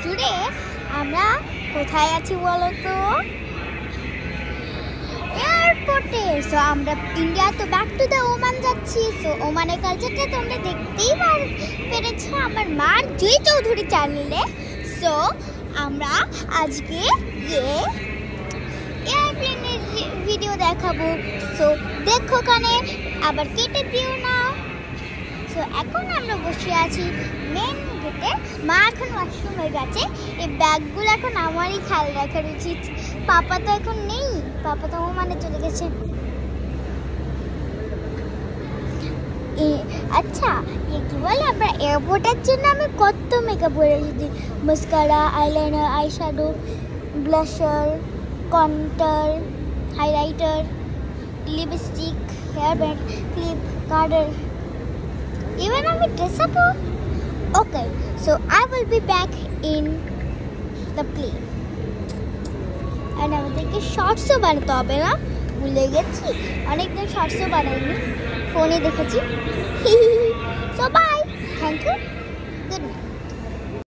Today আমরা কোথায় আছি বলো তো? এয়ারপোর্টে। সো আমরা ইন্ডিয়া তো ব্যাক টু দ্য ওমান যাচ্ছি। সো ওমানের কালচারটা তোমরা দেখতেই পেরেছো আমার মার জুই চৌধুরী চ্যানেলে। সো আমরা আজকে এয়ারপ্লেনের ভিডিও দেখাবো। সো দেখো কানে, আবার কেটে দিও না। সো এখন আমরা বসে আছি মেন গেটে। মা এখন ওয়াশরুমে গেছে। এই ব্যাগগুলো এখন আমারই খেয়াল রাখার উচিত। পাপা তো এখন নেই, পাপা তো ওমানে চলে গেছে। আচ্ছা, কি বলে আমরা এয়ারপোর্টের জন্য আমি কত মেকআপ করে এসেছি। Mascara, eyeliner, eyeshadow, blusher, contour, highlighter, lipstick, hair band, clip, কার্ডার, even আমি dress up. Okay, so I will be back in the plane. And আমাদেরকে শর্টসও বানাতে হবে না, ভুলে গেছি। অনেকদিন শর্টসও বানাইনি, ফোনে দেখেছি। So bye, thank you, good night.